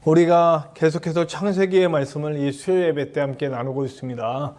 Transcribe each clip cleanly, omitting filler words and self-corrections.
우리가 계속해서 창세기의 말씀을 이 수요 예배 때 함께 나누고 있습니다.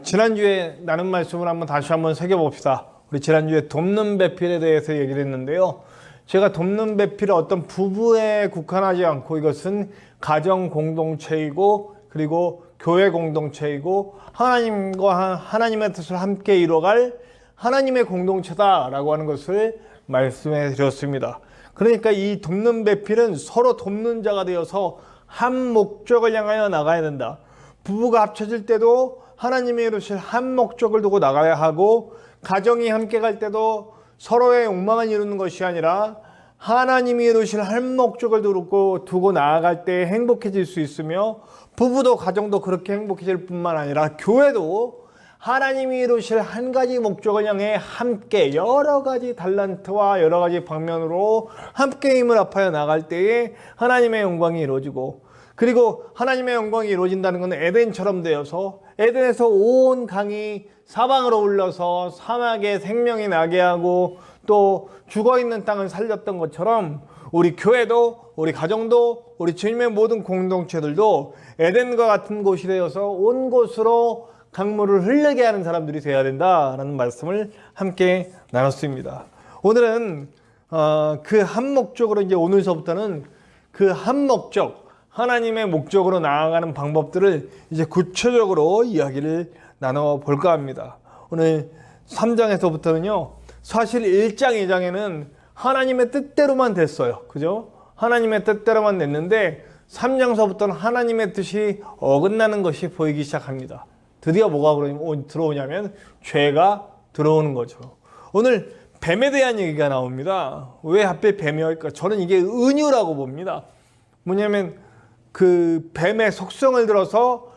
지난주에 나눈 말씀을 다시 한번 새겨봅시다. 우리 지난주에 돕는 배필에 대해서 얘기를 했는데요. 제가 돕는 배필은 어떤 부부에 국한하지 않고 이것은 가정 공동체이고 그리고 교회 공동체이고 하나님과 하나님의 뜻을 함께 이뤄갈 하나님의 공동체다라고 하는 것을 말씀해 드렸습니다. 그러니까 이 돕는 배필은 서로 돕는 자가 되어서 한 목적을 향하여 나가야 된다. 부부가 합쳐질 때도 하나님의 이루실 한 목적을 두고 나가야 하고, 가정이 함께 갈 때도 서로의 욕망을 이루는 것이 아니라 하나님이 이루실 한 목적을 두고 나아갈 때 행복해질 수 있으며, 부부도 가정도 그렇게 행복해질 뿐만 아니라 교회도 하나님이 이루실 한 가지 목적을 향해 함께 여러 가지 달란트와 여러 가지 방면으로 함께 힘을 합하여 나갈 때에 하나님의 영광이 이루어지고, 그리고 하나님의 영광이 이루어진다는 것은 에덴처럼 되어서 에덴에서 온 강이 사방으로 흘러서 사막에 생명이 나게 하고 또 죽어있는 땅을 살렸던 것처럼, 우리 교회도 우리 가정도 우리 주님의 모든 공동체들도 에덴과 같은 곳이 되어서 온 곳으로 강물을 흐르게 하는 사람들이 되어야 된다라는 말씀을 함께 나눴습니다. 오늘은 그 한 목적으로, 이제 오늘서부터는 그 한 목적, 하나님의 목적으로 나아가는 방법들을 이제 구체적으로 이야기를 나눠볼까 합니다. 오늘 3장에서부터는요, 사실 1장, 2장에는 하나님의 뜻대로만 됐어요. 그죠? 하나님의 뜻대로만 됐는데 3장서부터는 하나님의 뜻이 어긋나는 것이 보이기 시작합니다. 드디어 뭐가 들어오냐면 죄가 들어오는 거죠. 오늘 뱀에 대한 얘기가 나옵니다. 왜 하필 뱀이었을까? 저는 이게 은유라고 봅니다. 뭐냐면 그 뱀의 속성을 들어서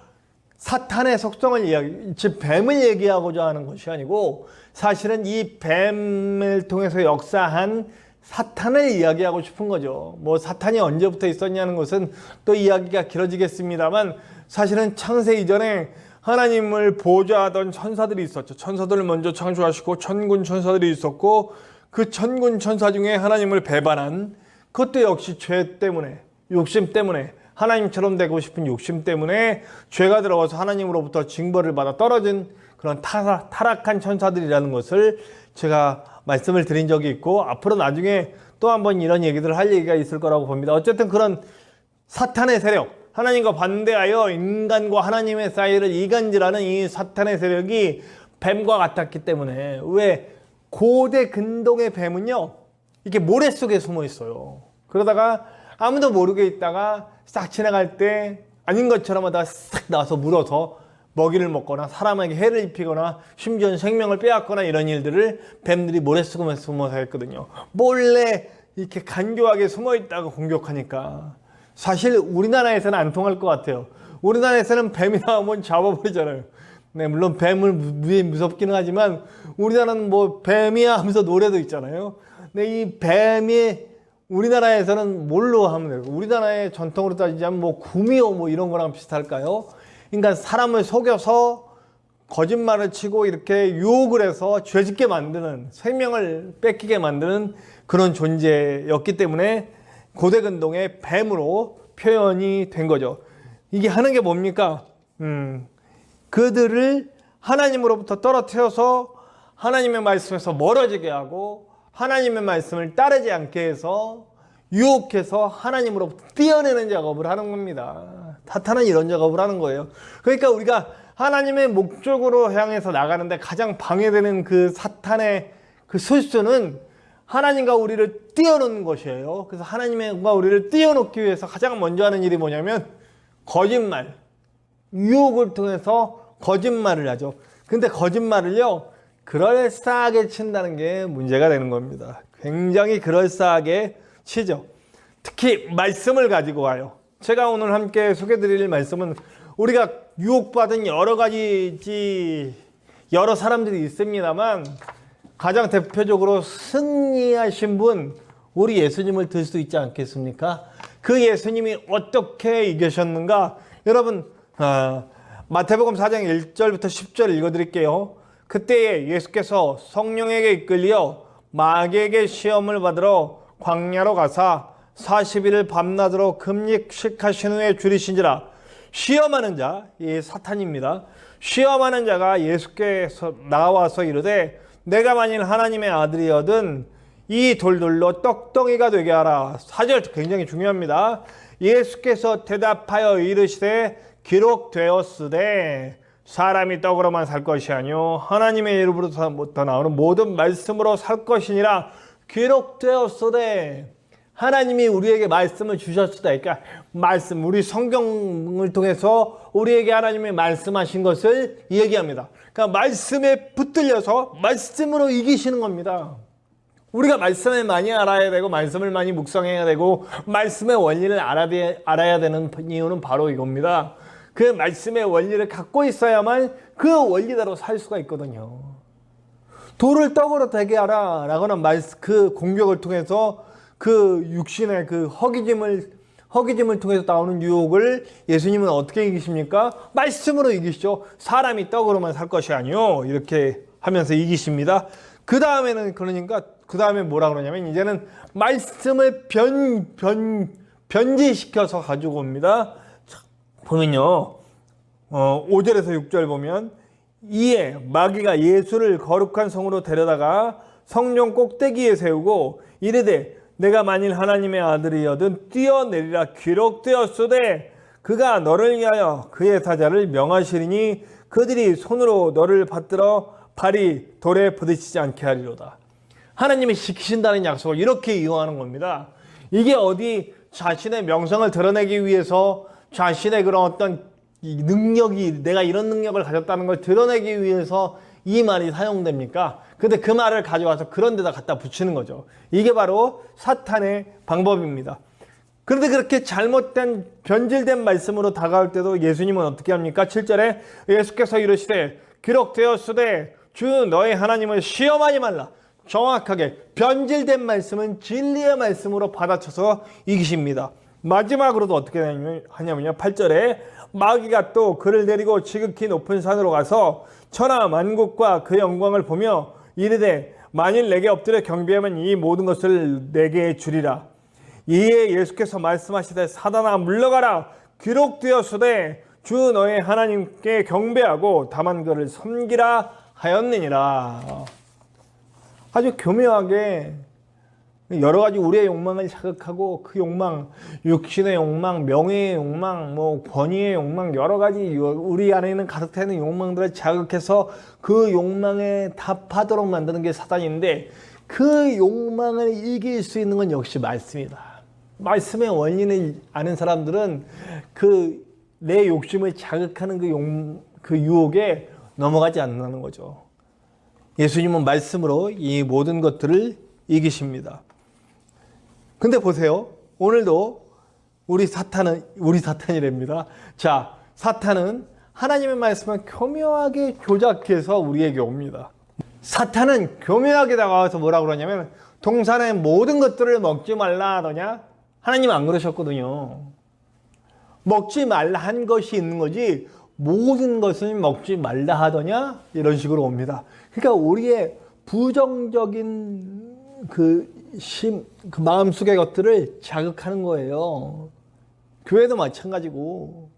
사탄의 속성을 즉 뱀을 얘기하고자 하는 것이 아니고, 사실은 이 뱀을 통해서 역사한 사탄을 이야기하고 싶은 거죠. 뭐 사탄이 언제부터 있었냐는 것은 또 이야기가 길어지겠습니다만, 사실은 창세 이전에 하나님을 보좌하던 천사들이 있었죠. 천사들을 먼저 창조하시고 천군 천사들이 있었고, 그 천군 천사 중에 하나님을 배반한, 그것도 역시 죄 때문에, 욕심 때문에, 하나님처럼 되고 싶은 욕심 때문에 죄가 들어가서 하나님으로부터 징벌을 받아 떨어진 그런 타락한 천사들이라는 것을 제가 말씀을 드린 적이 있고, 앞으로 나중에 또 한번 이런 얘기들을 할 얘기가 있을 거라고 봅니다. 어쨌든 그런 사탄의 세력, 하나님과 반대하여 인간과 하나님의 사이를 이간질하는 이 사탄의 세력이 뱀과 같았기 때문에, 왜 고대 근동의 뱀은요, 이렇게 모래 속에 숨어 있어요. 그러다가 아무도 모르게 있다가 싹 지나갈 때 아닌 것처럼 하다가 싹 나와서 물어서 먹이를 먹거나 사람에게 해를 입히거나 심지어는 생명을 빼앗거나 이런 일들을 뱀들이 모래 속에 숨어서 했거든요. 몰래 이렇게 간교하게 숨어 있다가 공격하니까. 사실 우리나라에서는 안 통할 것 같아요. 우리나라에서는 뱀이 나오면 잡아버리잖아요. 네, 물론 뱀을 무섭기는 하지만 우리나라는 뭐 뱀이야 하면서 노래도 있잖아요. 근데 이 뱀이 우리나라에서는 뭘로 하면 돼요? 우리나라의 전통으로 따지자면 뭐 구미호 뭐 이런 거랑 비슷할까요? 그러니까 사람을 속여서 거짓말을 치고 이렇게 유혹을 해서 죄짓게 만드는, 생명을 뺏기게 만드는 그런 존재였기 때문에 고대 근동의 뱀으로 표현이 된 거죠. 이게 하는 게 뭡니까? 그들을 하나님으로부터 떨어뜨려서 하나님의 말씀에서 멀어지게 하고 하나님의 말씀을 따르지 않게 해서 유혹해서 하나님으로부터 떼어내는 작업을 하는 겁니다. 사탄은 이런 작업을 하는 거예요. 그러니까 우리가 하나님의 목적으로 향해서 나가는데 가장 방해되는 그 사탄의 그 실수는 하나님과 우리를 떼어놓는 것이에요. 그래서 하나님과 우리를 떼어놓기 위해서 가장 먼저 하는 일이 뭐냐면 거짓말, 유혹을 통해서 거짓말을 하죠. 근데 거짓말을요, 그럴싸하게 친다는 게 문제가 되는 겁니다. 굉장히 그럴싸하게 치죠. 특히 말씀을 가지고 와요. 제가 오늘 함께 소개드릴 말씀은 우리가 유혹받은 여러 사람들이 있습니다만, 가장 대표적으로 승리하신 분, 우리 예수님을 들 수 있지 않겠습니까? 그 예수님이 어떻게 이기셨는가? 여러분, 마태복음 4장 1절부터 10절 읽어드릴게요. 그때에 예수께서 성령에게 이끌려 마귀에게 시험을 받으러 광야로 가사 40일을 밤낮으로 금식하신 후에 줄이신지라. 시험하는 자, 이 사탄입니다. 시험하는 자가 예수께서 나와서 이르되 내가 만일 하나님의 아들이거든 이 돌들로 떡덩이가 되게 하라. 4절 굉장히 중요합니다. 예수께서 대답하여 이르시되 기록되었으되 사람이 떡으로만 살 것이 아니요 하나님의 이름으로부터 나오는 모든 말씀으로 살 것이니라. 기록되었으되 하나님이 우리에게 말씀을 주셨으다. 그러니까 말씀, 우리 성경을 통해서 우리에게 하나님이 말씀하신 것을 얘기합니다. 그러니까 말씀에 붙들려서 말씀으로 이기시는 겁니다. 우리가 말씀을 많이 알아야 되고 말씀을 많이 묵상해야 되고 말씀의 원리를 알아야 되는 이유는 바로 이겁니다. 그 말씀의 원리를 갖고 있어야만 그 원리대로 살 수가 있거든요. 돌을 떡으로 되게 하라 라고는 그 공격을 통해서 그 육신의 그 허기짐을 통해서 나오는 유혹을 예수님은 어떻게 이기십니까? 말씀으로 이기시죠. 사람이 떡으로만 살 것이 아니요 이렇게 하면서 이기십니다. 그 다음에는 그러니까 그 다음에 뭐라 그러냐면 이제는 말씀을 변질시켜서 가지고 옵니다. 보면요 5절에서 6절 보면 이에 마귀가 예수를 거룩한 성으로 데려다가 성전 꼭대기에 세우고 이르되 내가 만일 하나님의 아들이여든 뛰어내리라. 기록되었으되 그가 너를 위하여 그의 사자를 명하시리니 그들이 손으로 너를 받들어 발이 돌에 부딪히지 않게 하리로다. 하나님이 지키신다는 약속을 이렇게 이용하는 겁니다. 이게 어디 자신의 명성을 드러내기 위해서 자신의 그런 어떤 능력이 내가 이런 능력을 가졌다는 걸 드러내기 위해서 이 말이 사용됩니까? 근데 그 말을 가져와서 그런 데다 갖다 붙이는 거죠. 이게 바로 사탄의 방법입니다. 그런데 그렇게 잘못된 변질된 말씀으로 다가올 때도 예수님은 어떻게 합니까? 7절에 예수께서 이르시되 기록되었으되 주 너의 하나님을 시험하지 말라. 정확하게 변질된 말씀은 진리의 말씀으로 받아쳐서 이기십니다. 마지막으로도 어떻게 하냐면요 8절에 마귀가 또 그를 데리고 지극히 높은 산으로 가서 천하 만국과 그 영광을 보며 이르되 만일 내게 엎드려 경배하면 이 모든 것을 내게 주리라. 이에 예수께서 말씀하시되 사단아 물러가라. 기록되었으되 주 너의 하나님께 경배하고 다만 그를 섬기라 하였느니라. 아주 교묘하게 여러 가지 우리의 욕망을 자극하고 그 욕망, 육신의 욕망, 명예의 욕망, 권위의 욕망, 여러 가지 우리 안에 가득 차 있는 욕망들을 자극해서 그 욕망에 답하도록 만드는 게 사단인데 그 욕망을 이길 수 있는 건 역시 말씀이다. 말씀의 원리를 아는 사람들은 그 내 욕심을 자극하는 그 유혹에 넘어가지 않는다는 거죠. 예수님은 말씀으로 이 모든 것들을 이기십니다. 근데 보세요. 오늘도 우리 사탄이랍니다. 자, 사탄은 하나님의 말씀을 교묘하게 조작해서 우리에게 옵니다. 사탄은 교묘하게 다가와서 뭐라 그러냐면 동산의 모든 것들을 먹지 말라 하더냐? 하나님은 안 그러셨거든요. 먹지 말라 한 것이 있는 거지 모든 것을 먹지 말라 하더냐? 이런 식으로 옵니다. 그러니까 우리의 부정적인 그 마음속의 것들을 자극하는 거예요. 교회도 마찬가지고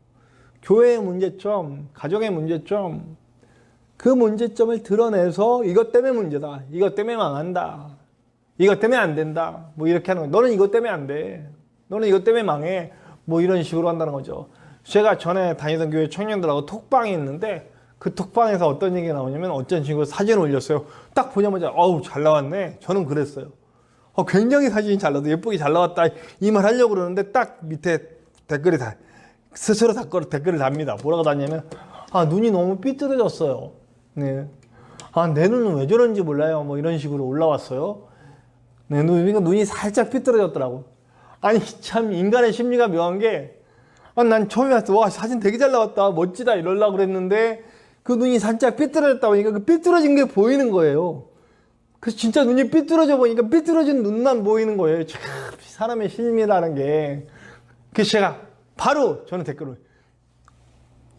교회의 문제점, 가정의 문제점, 그 문제점을 드러내서 이것 때문에 문제다. 이것 때문에 망한다. 이것 때문에 안 된다. 이렇게 하는 거예요. 너는 이것 때문에 안 돼. 너는 이것 때문에 망해. 이런 식으로 한다는 거죠. 제가 전에 다니던 교회 청년들하고 톡방이 있는데 그 톡방에서 어떤 얘기가 나오냐면 어떤 친구가 사진을 올렸어요. 딱 보자마자 어우 잘 나왔네. 저는 그랬어요. 굉장히 사진이 잘 나왔다. 예쁘게 잘 나왔다. 이 말 하려고 그러는데 딱 밑에 댓글이 스스로 댓글을 답니다. 뭐라고 답냐면 눈이 너무 삐뚤어졌어요. 네. 내 눈은 왜 저런지 몰라요. 이런 식으로 올라왔어요. 네, 눈이 살짝 삐뚤어졌더라고. 아니 참 인간의 심리가 묘한 게 난 처음에 왔을 때 와 사진 되게 잘 나왔다 멋지다 이러려고 그랬는데 그 눈이 살짝 삐뚤어졌다 보니까 그 삐뚤어진 게 보이는 거예요. 그래서 진짜 눈이 삐뚤어져 보니까 삐뚤어진 눈만 보이는 거예요. 참 사람의 심리라는 게. 그래서 제가 바로 저는 댓글을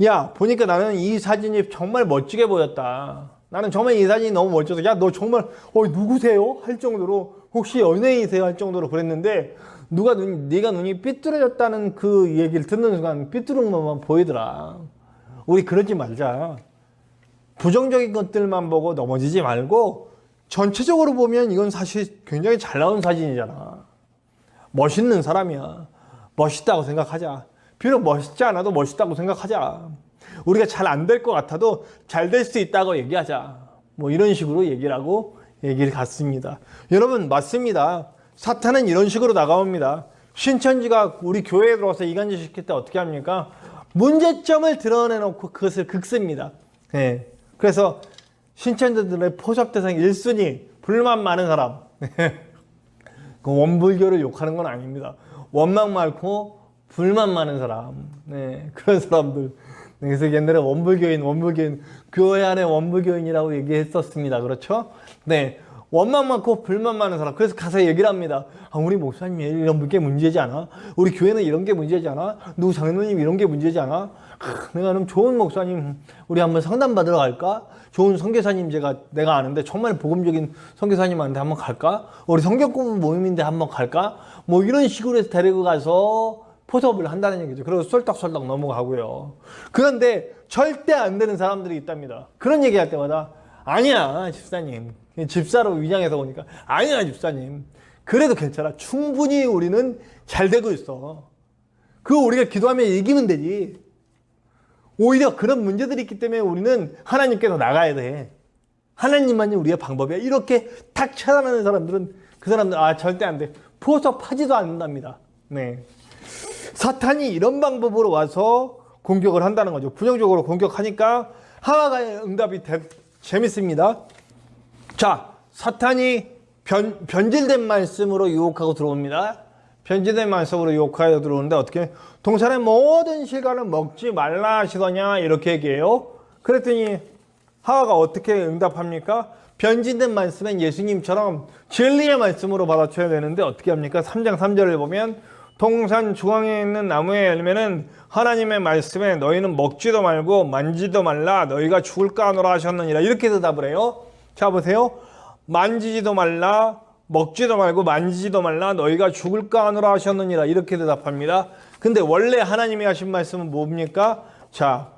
야 보니까 나는 이 사진이 정말 멋지게 보였다. 나는 정말 이 사진이 너무 멋져서 야 너 정말 누구세요? 할 정도로 혹시 연예인이세요? 할 정도로 그랬는데 네가 눈이 삐뚤어졌다는 그 얘기를 듣는 순간 삐뚤은 것만 보이더라. 우리 그러지 말자. 부정적인 것들만 보고 넘어지지 말고 전체적으로 보면 이건 사실 굉장히 잘 나온 사진이잖아. 멋있는 사람이야. 멋있다고 생각하자. 비록 멋있지 않아도 멋있다고 생각하자. 우리가 잘 안 될 것 같아도 잘 될 수 있다고 얘기하자. 뭐 이런 식으로 얘기를 하고 얘기를 갔습니다. 여러분 맞습니다. 사탄은 이런 식으로 나가옵니다. 신천지가 우리 교회에 들어와서 이간질 시킬 때 어떻게 합니까? 문제점을 드러내놓고 그것을 긁습니다. 네. 그래서 신천지들의 포섭 대상 1순위 불만 많은 사람. 그 원불교를 욕하는 건 아닙니다. 원망 많고 불만 많은 사람. 네. 그런 사람들. 그래서 옛날에 원불교인, 교회 안에 원불교인이라고 얘기했었습니다. 그렇죠? 네. 원망 많고 불만 많은 사람. 그래서 가서 얘기를 합니다. 아, 우리 목사님이 이런 게 문제지 않아? 우리 교회는 이런 게 문제지 않아? 누구 장로님 이런 게 문제지 않아? 내가 그럼 좋은 목사님, 우리 한번 상담 받으러 갈까? 좋은 선교사님 내가 아는데 정말 복음적인 선교사님한테 한번 갈까? 우리 성경 공부 모임인데 한번 갈까? 뭐 이런 식으로 해서 데리고 가서 포섭을 한다는 얘기죠. 그리고 쏠딱쏠딱 넘어가고요. 그런데 절대 안 되는 사람들이 있답니다. 그런 얘기할 때마다 아니야 집사님. 집사로 위장해서 오니까 아니야 집사님. 그래도 괜찮아. 충분히 우리는 잘 되고 있어. 그거 우리가 기도하면 이기면 되지. 오히려 그런 문제들이 있기 때문에 우리는 하나님께서 나가야 돼. 하나님만이 우리의 방법이야. 이렇게 탁 차단하는 사람들은 그 사람들 절대 안 돼. 포섭하지도 않는답니다. 네. 사탄이 이런 방법으로 와서 공격을 한다는 거죠. 부정적으로 공격하니까 하와가의 응답이 재밌습니다. 자, 사탄이 변질된 말씀으로 유혹하고 들어옵니다. 변질된 말씀으로 유혹하여 들어오는데 어떻게? 동산의 모든 실과는 먹지 말라 하시더냐 이렇게 얘기해요. 그랬더니 하와가 어떻게 응답합니까? 변질된 말씀은 예수님처럼 진리의 말씀으로 받아쳐야 되는데 어떻게 합니까? 3장 3절을 보면 동산 중앙에 있는 나무의 열매는 하나님의 말씀에 너희는 먹지도 말고 만지도 말라 너희가 죽을까 하노라 하셨느니라 이렇게 대답을 해요. 자 보세요. 만지지도 말라 먹지도 말고 만지지도 말라 너희가 죽을까 하노라 하셨느니라 이렇게 대답합니다. 근데 원래 하나님이 하신 말씀은 뭡니까? 자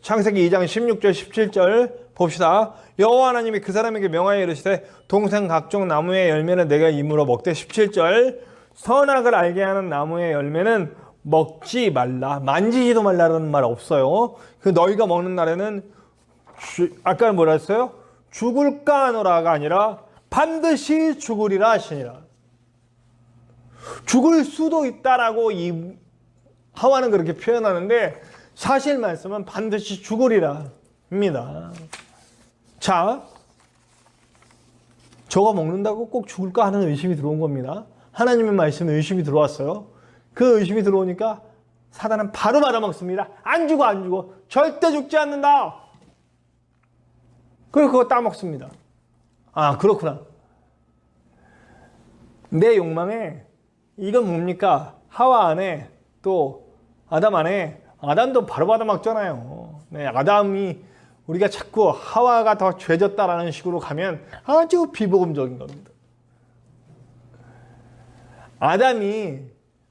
창세기 2장 16절 17절 봅시다. 여호와 하나님이 그 사람에게 명하여 이르시되 동산 각종 나무의 열매는 내가 임으로 먹되 17절 선악을 알게 하는 나무의 열매는 먹지 말라 만지지도 말라라는 말 없어요. 그 너희가 먹는 날에는 아까 뭐라 했어요? 죽을까 하노라가 아니라 반드시 죽으리라 하시니라. 죽을 수도 있다라고 이 하와는 그렇게 표현하는데 사실 말씀은 반드시 죽으리라 입니다. 자, 저거 먹는다고 꼭 죽을까 하는 의심이 들어온 겁니다. 하나님의 말씀에 의심이 들어왔어요. 그 의심이 들어오니까 사단은 바로 받아먹습니다. 안 죽어. 절대 죽지 않는다. 그리고 그거 따먹습니다. 아, 그렇구나. 내 욕망에 이건 뭡니까? 하와 안에 또 아담 안에 아담도 바로 받아먹잖아요. 네, 아담이 우리가 자꾸 하와가 더 죄졌다라는 식으로 가면 아주 비복음적인 겁니다. 아담이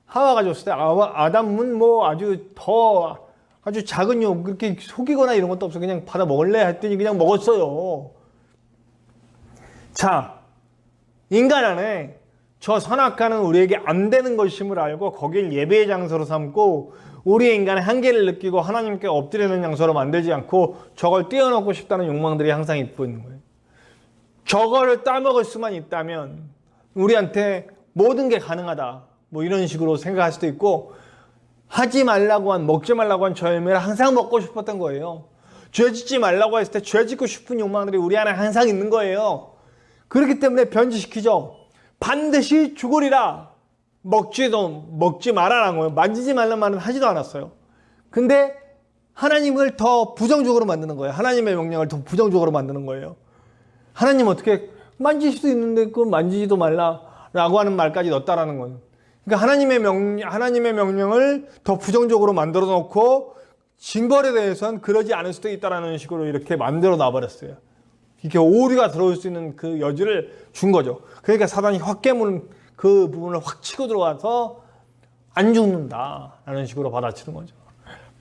하와가 줬을 때 아담은 뭐 아주 작은 욕 그렇게 속이거나 이런 것도 없어. 그냥 받아 먹을래 했더니 그냥 먹었어요. 자, 인간 안에 저 선악과는 우리에게 안 되는 것임을 알고 거길 예배의 장소로 삼고 우리의 인간의 한계를 느끼고 하나님께 엎드리는 장소로 만들지 않고 저걸 떼어놓고 싶다는 욕망들이 항상 있는 거예요. 저거를 따먹을 수만 있다면 우리한테 모든 게 가능하다. 뭐 이런 식으로 생각할 수도 있고 하지 말라고 먹지 말라고 한 저 열매를 항상 먹고 싶었던 거예요. 죄 짓지 말라고 했을 때 죄 짓고 싶은 욕망들이 우리 안에 항상 있는 거예요. 그렇기 때문에 변질시키죠. 반드시 죽으리라. 먹지 말아라는 거예요. 만지지 말란 말은 하지도 않았어요. 근데 하나님을 더 부정적으로 만드는 거예요. 하나님의 명령을 더 부정적으로 만드는 거예요. 하나님 어떻게 만질 수도 있는데 그건 만지지도 말라라고 하는 말까지 넣었다라는 거예요. 그러니까 하나님의 명령을 더 부정적으로 만들어 놓고 징벌에 대해서는 그러지 않을 수도 있다라는 식으로 이렇게 만들어 놔버렸어요. 이렇게 오류가 들어올 수 있는 그 여지를 준 거죠. 그러니까 사단이 헛개문 그 부분을 확 치고 들어와서 안 죽는다라는 식으로 받아치는 거죠.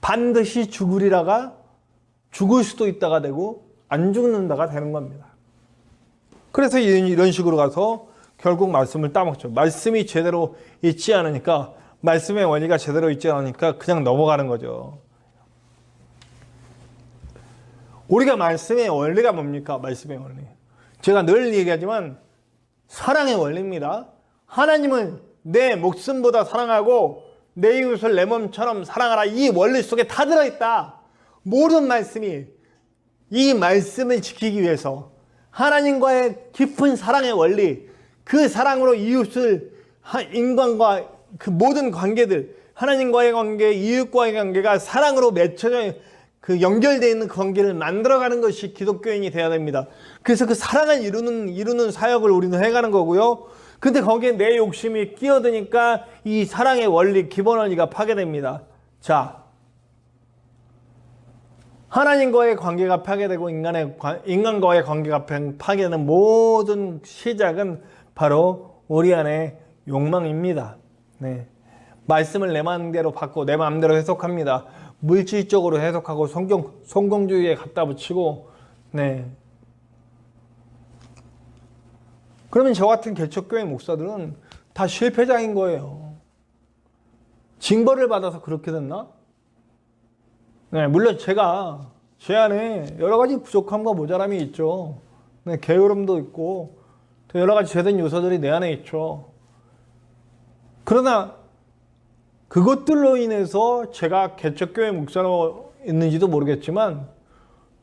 반드시 죽으리라가 죽을 수도 있다가 되고 안 죽는다가 되는 겁니다. 그래서 이런 식으로 가서 결국 말씀을 따먹죠. 말씀이 제대로 있지 않으니까, 말씀의 원리가 제대로 있지 않으니까 그냥 넘어가는 거죠. 우리가 말씀의 원리가 뭡니까? 말씀의 원리. 제가 늘 얘기하지만 사랑의 원리입니다. 하나님은 내 목숨보다 사랑하고 내 이웃을 내 몸처럼 사랑하라. 이 원리 속에 다 들어있다. 모든 말씀이 이 말씀을 지키기 위해서 하나님과의 깊은 사랑의 원리, 그 사랑으로 이웃을, 인간과 그 모든 관계들, 하나님과의 관계, 이웃과의 관계가 사랑으로 맺혀져 그 연결되어 있는 관계를 만들어가는 것이 기독교인이 되어야 됩니다. 그래서 그 사랑을 이루는 사역을 우리는 해가는 거고요. 근데 거기에 내 욕심이 끼어드니까 이 사랑의 원리, 기본 원리가 파괴됩니다. 자, 하나님과의 관계가 파괴되고 인간과의 관계가 파괴되는 모든 시작은 바로 우리 안의 욕망입니다. 네. 말씀을 내 마음대로 받고 내 마음대로 해석합니다. 물질적으로 해석하고 성공주의에 갖다 붙이고, 네. 그러면 저 같은 개척교회 목사들은 다 실패자인 거예요. 징벌을 받아서 그렇게 됐나? 네, 물론 제가 제 안에 여러 가지 부족함과 모자람이 있죠. 네, 게으름도 있고 여러 가지 죄된 요소들이 내 안에 있죠. 그러나 그것들로 인해서 제가 개척교회 목사로 있는지도 모르겠지만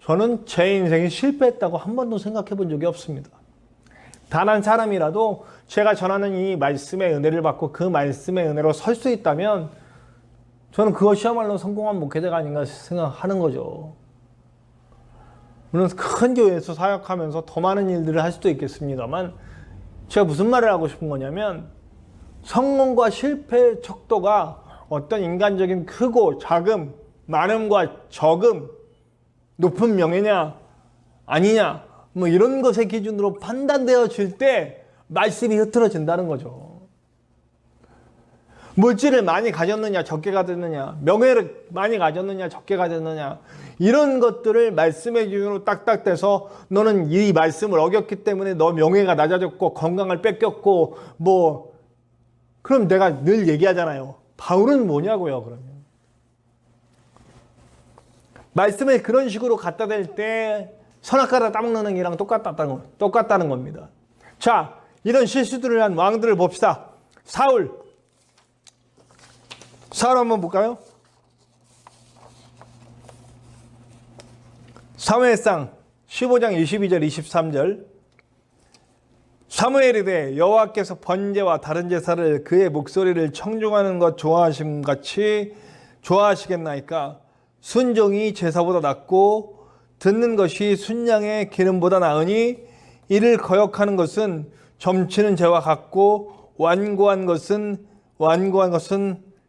저는 제 인생이 실패했다고 한 번도 생각해 본 적이 없습니다. 단 한 사람이라도 제가 전하는 이 말씀의 은혜를 받고 그 말씀의 은혜로 설 수 있다면 저는 그것이야말로 성공한 목회자가 아닌가 생각하는 거죠. 물론 큰 교회에서 사역하면서 더 많은 일들을 할 수도 있겠습니다만 제가 무슨 말을 하고 싶은 거냐면 성공과 실패의 척도가 어떤 인간적인 크고 작음, 많음과 적음, 높은 명예냐 아니냐 뭐 이런 것의 기준으로 판단되어질 때 말씀이 흐트러진다는 거죠. 물질을 많이 가졌느냐 적게 가졌느냐, 명예를 많이 가졌느냐 적게 가졌느냐, 이런 것들을 말씀의 기준으로 딱딱 떼서 너는 이 말씀을 어겼기 때문에 너 명예가 낮아졌고 건강을 뺏겼고 뭐, 그럼 내가 늘 얘기하잖아요. 바울은 뭐냐고요. 그러면 말씀을 그런 식으로 갖다 댈 때 선악과를 따먹는 애랑 똑같다는 겁니다. 자, 이런 실수들을 한 왕들을 봅시다. 사울 한번 볼까요? 사무엘상 15장 22절 23절. 사무엘이 되 여호와께서 번제와 다른 제사를 그의 목소리를 청중하는 것 좋아하심같이 좋아하시겠나이까. 순종이 제사보다 낫고 듣는 것이 순양의 기름보다 나으니 이를 거역하는 것은 점치는 죄와 같고 완고한 것은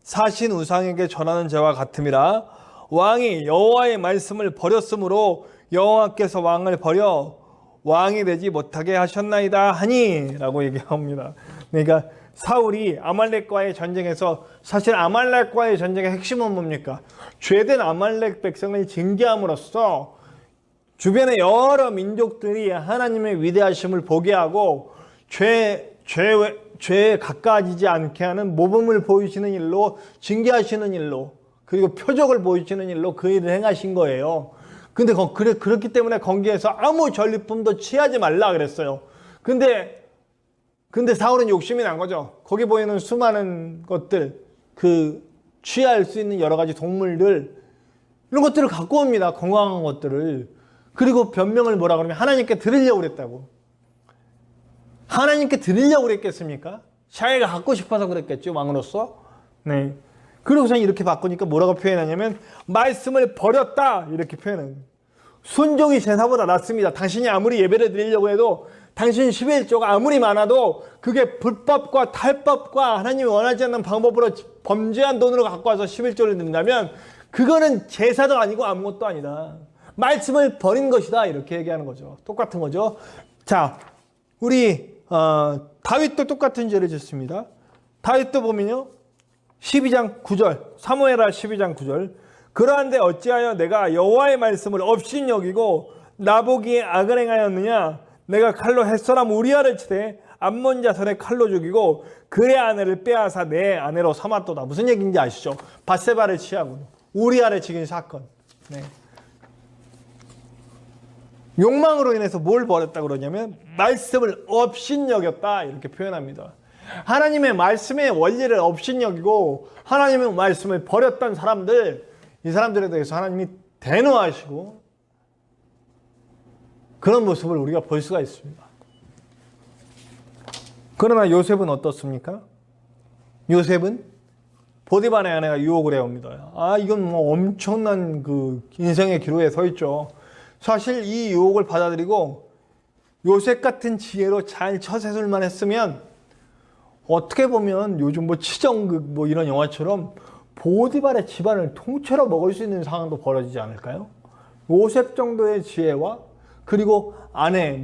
사신 우상에게 전하는 죄와 같음이라. 왕이 여호와의 말씀을 버렸으므로 여호와께서 왕을 버려 왕이 되지 못하게 하셨나이다 하니 라고 얘기합니다. 그러니까 사울이 아말렉과의 전쟁에서, 사실 아말렉과의 전쟁의 핵심은 뭡니까? 죄된 아말렉 백성을 징계함으로써 주변의 여러 민족들이 하나님의 위대하심을 보게 하고 죄에 가까워지지 않게 하는 모범을 보이시는 일로, 징계하시는 일로, 그리고 표적을 보이시는 일로 그 일을 행하신 거예요. 근데 그렇기 때문에 거기에서 아무 전리품도 취하지 말라 그랬어요. 근데 사울은 욕심이 난 거죠. 거기 보이는 수많은 것들, 그 취할 수 있는 여러 가지 동물들, 이런 것들을 갖고 옵니다. 건강한 것들을. 그리고 변명을 뭐라 그러면 하나님께 드리려고 그랬다고. 하나님께 드리려고 그랬겠습니까? 자기가 갖고 싶어서 그랬겠죠, 왕으로서. 네. 그러고서 이렇게 바꾸니까 뭐라고 표현하냐면 말씀을 버렸다 이렇게 표현해요. 순종이 제사보다 낫습니다. 당신이 아무리 예배를 드리려고 해도, 당신 11조가 아무리 많아도 그게 불법과 탈법과 하나님이 원하지 않는 방법으로 범죄한 돈으로 갖고 와서 11조를 드린다면 그거는 제사도 아니고 아무것도 아니다. 말씀을 버린 것이다 이렇게 얘기하는 거죠. 똑같은 거죠. 자, 우리 다윗도 똑같은 죄를 짓습니다. 다윗도 보면요. 12장 9절, 사무엘하 12장 9절. 그러한데 어찌하여 내가 여호와의 말씀을 업신여기고 나보기에 악을 행하였느냐? 내가 칼로 햇사람 우리아를 치되 암몬 자손의 칼로 죽이고 그의 아내를 빼앗아 내 아내로 삼았도다. 무슨 얘기인지 아시죠? 밧세바를 취하고 우리아를 죽인 사건. 네. 욕망으로 인해서 뭘 벌였다 그러냐면 말씀을 업신여겼다 이렇게 표현합니다. 하나님의 말씀의 원리를 업신여기고 하나님의 말씀을 버렸던 사람들, 이 사람들에 대해서 하나님이 대노하시고 그런 모습을 우리가 볼 수가 있습니다. 그러나 요셉은 어떻습니까? 요셉은 보디발의 아내가 유혹을 해옵니다. 이건 뭐 엄청난 그 인생의 기로에 서 있죠. 사실 이 유혹을 받아들이고 요셉 같은 지혜로 잘 처세술만 했으면 어떻게 보면 요즘 뭐 치정극 뭐 이런 영화처럼 보디발의 집안을 통째로 먹을 수 있는 상황도 벌어지지 않을까요? 요셉 정도의 지혜와 그리고 아내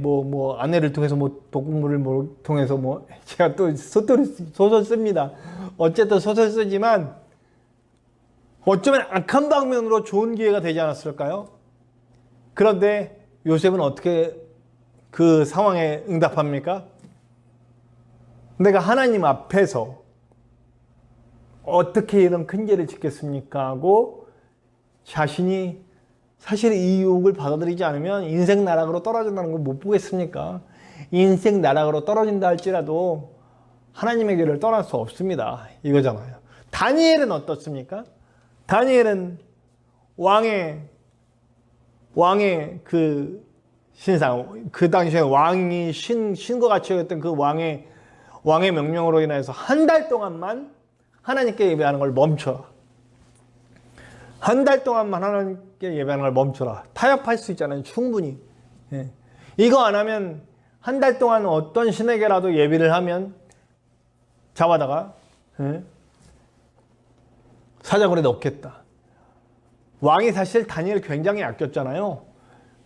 아내를 통해서 독물을 통해서 제가 또 소설 씁니다. 어쨌든 소설 쓰지만 어쩌면 악한 방면으로 좋은 기회가 되지 않았을까요? 그런데 요셉은 어떻게 그 상황에 응답합니까? 내가 하나님 앞에서 어떻게 이런 큰 죄를 짓겠습니까? 하고 자신이 사실 이 유혹을 받아들이지 않으면 인생 나락으로 떨어진다는 걸 못 보겠습니까? 인생 나락으로 떨어진다 할지라도 하나님의 길을 떠날 수 없습니다. 이거잖아요. 다니엘은 어떻습니까? 다니엘은 왕의 그 신상, 그 당시에 왕이 신과 같이 여겼던 그 왕의 명령으로 인해서 한 달 동안만 하나님께 예배하는 걸 멈춰라. 한 달 동안만 하나님께 예배하는 걸 멈춰라. 타협할 수 있잖아요. 충분히. 예. 이거 안 하면 한 달 동안 어떤 신에게라도 예배를 하면 잡아다가 사자굴에 넣겠다. 왕이 사실 다니엘을 굉장히 아꼈잖아요.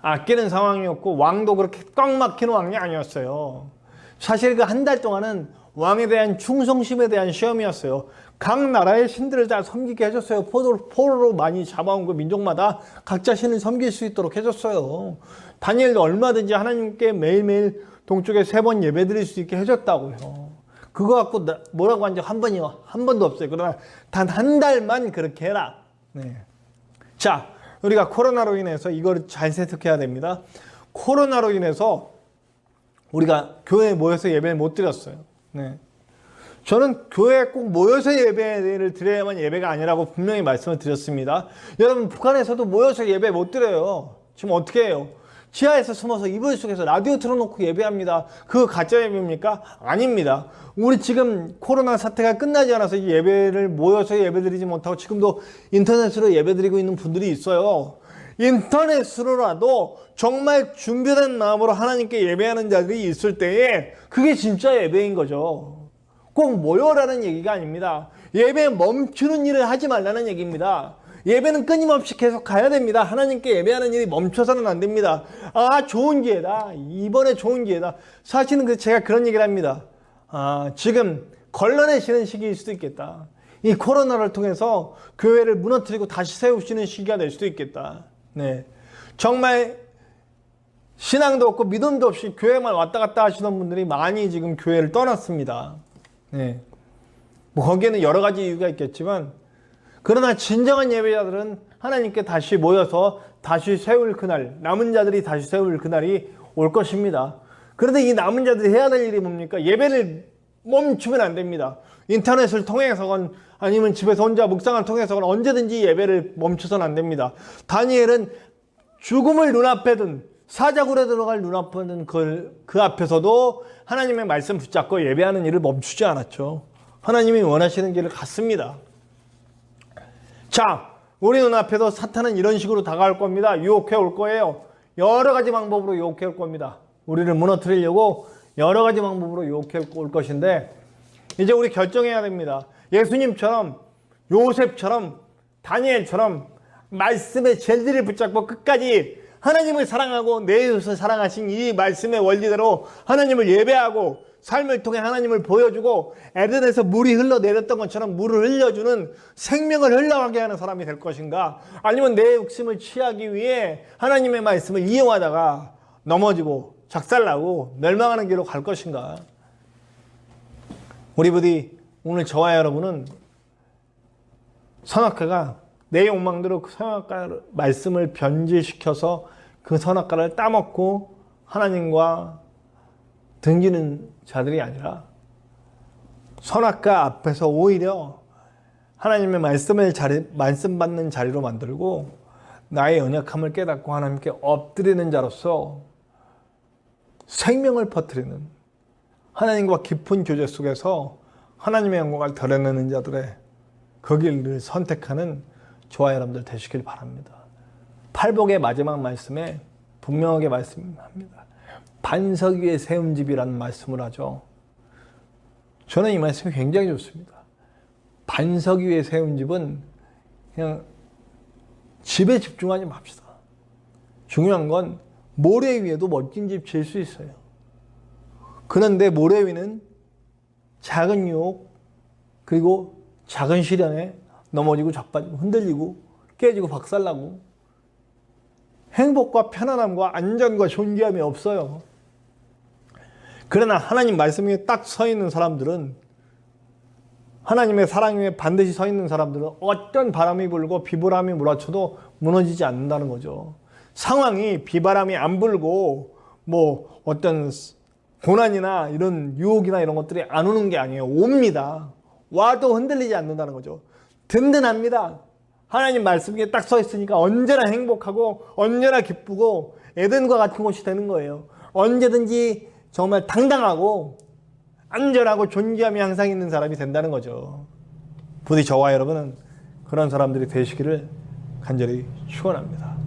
아끼는 상황이었고 왕도 그렇게 꽉 막힌 왕이 아니었어요. 사실 그 한 달 동안은 왕에 대한 충성심에 대한 시험이었어요. 각 나라의 신들을 다 섬기게 해줬어요. 포로로 많이 잡아온 그 민족마다 각자 신을 섬길 수 있도록 해줬어요. 다니엘도 얼마든지 하나님께 매일매일 동쪽에 3번 예배 드릴 수 있게 해줬다고요. 그거 갖고 뭐라고 한 적 한 번도 없어요. 그러나 단 한 달만 그렇게 해라. 네. 자, 우리가 코로나로 인해서 이걸 잘 세특해야 됩니다. 코로나로 인해서 우리가 교회에 모여서 예배를 못 드렸어요. 네. 저는 교회에 꼭 모여서 예배를 드려야만 예배가 아니라고 분명히 말씀을 드렸습니다. 여러분, 북한에서도 모여서 예배 못 드려요. 지금 어떻게 해요? 지하에서 숨어서 이불 속에서 라디오 틀어놓고 예배합니다. 그거 가짜 예배입니까? 아닙니다. 우리 지금 코로나 사태가 끝나지 않아서 예배를 모여서 예배드리지 못하고 지금도 인터넷으로 예배드리고 있는 분들이 있어요. 인터넷으로라도 정말 준비된 마음으로 하나님께 예배하는 자들이 있을 때에 그게 진짜 예배인 거죠. 꼭 모여라는 얘기가 아닙니다. 예배 멈추는 일을 하지 말라는 얘기입니다. 예배는 끊임없이 계속 가야 됩니다. 하나님께 예배하는 일이 멈춰서는 안 됩니다. 좋은 기회다. 이번에 좋은 기회다. 사실은 제가 그런 얘기를 합니다. 지금 걸러내시는 시기일 수도 있겠다. 이 코로나를 통해서 교회를 무너뜨리고 다시 세우시는 시기가 될 수도 있겠다. 네. 정말 신앙도 없고 믿음도 없이 교회만 왔다 갔다 하시는 분들이 많이 지금 교회를 떠났습니다. 네. 거기에는 여러 가지 이유가 있겠지만 그러나 진정한 예배자들은 하나님께 다시 모여서 다시 세울 그날, 남은 자들이 다시 세울 그날이 올 것입니다. 그런데 이 남은 자들이 해야 될 일이 뭡니까? 예배를 멈추면 안 됩니다. 인터넷을 통해서건 아니면 집에서 혼자 묵상을 통해서건 언제든지 예배를 멈춰서는 안 됩니다. 다니엘은 죽음을 눈앞에 둔 사자굴에 들어갈 눈앞에 둔 그 앞에서도 하나님의 말씀 붙잡고 예배하는 일을 멈추지 않았죠. 하나님이 원하시는 길을 갔습니다. 자, 우리 눈앞에도 사탄은 이런 식으로 다가올 겁니다. 유혹해 올 거예요. 여러 가지 방법으로 유혹해 올 겁니다. 우리를 무너뜨리려고 여러 가지 방법으로 유혹해 올 것인데 이제 우리 결정해야 됩니다. 예수님처럼, 요셉처럼, 다니엘처럼 말씀의 젤리를 붙잡고 끝까지 하나님을 사랑하고 내 이웃을 사랑하신 이 말씀의 원리대로 하나님을 예배하고 삶을 통해 하나님을 보여주고 에덴에서 물이 흘러내렸던 것처럼 물을 흘려주는 생명을 흘러가게 하는 사람이 될 것인가? 아니면 내 욕심을 취하기 위해 하나님의 말씀을 이용하다가 넘어지고 작살나고 멸망하는 길로 갈 것인가? 우리 부디 오늘 저와 여러분은 선악과가 내 욕망대로 그 선악과 말씀을 변질시켜서 그 선악과를 따먹고 하나님과 등지는 자들이 아니라 선악과 앞에서 오히려 하나님의 말씀 받는 자리로 만들고 나의 연약함을 깨닫고 하나님께 엎드리는 자로서 생명을 퍼뜨리는 하나님과 깊은 교제 속에서 하나님의 영광을 드러내는 자들의 그 길을 선택하는 저와 여러분들 되시길 바랍니다. 팔복의 마지막 말씀에 분명하게 말씀합니다. 반석 위에 세운 집이라는 말씀을 하죠. 저는 이 말씀이 굉장히 좋습니다. 반석 위에 세운 집은 그냥 집에 집중하지 맙시다. 중요한 건 모래 위에도 멋진 집 지을 수 있어요. 그런데 모래 위는 작은 유혹 그리고 작은 시련에 넘어지고 자빠지고 흔들리고 깨지고 박살나고 행복과 편안함과 안전과 존귀함이 없어요. 그러나 하나님 말씀 위에 딱 서 있는 사람들은 하나님의 사랑 위에 반드시 서 있는 사람들은 어떤 바람이 불고 비바람이 몰아쳐도 무너지지 않는다는 거죠. 상황이 비바람이 안 불고 뭐 어떤 고난이나 이런 유혹이나 이런 것들이 안 오는 게 아니에요. 옵니다. 와도 흔들리지 않는다는 거죠. 든든합니다. 하나님 말씀 위에 딱 서 있으니까 언제나 행복하고 언제나 기쁘고 에덴과 같은 곳이 되는 거예요. 언제든지 정말 당당하고 안전하고 존귀함이 항상 있는 사람이 된다는 거죠. 부디 저와 여러분은 그런 사람들이 되시기를 간절히 축원합니다.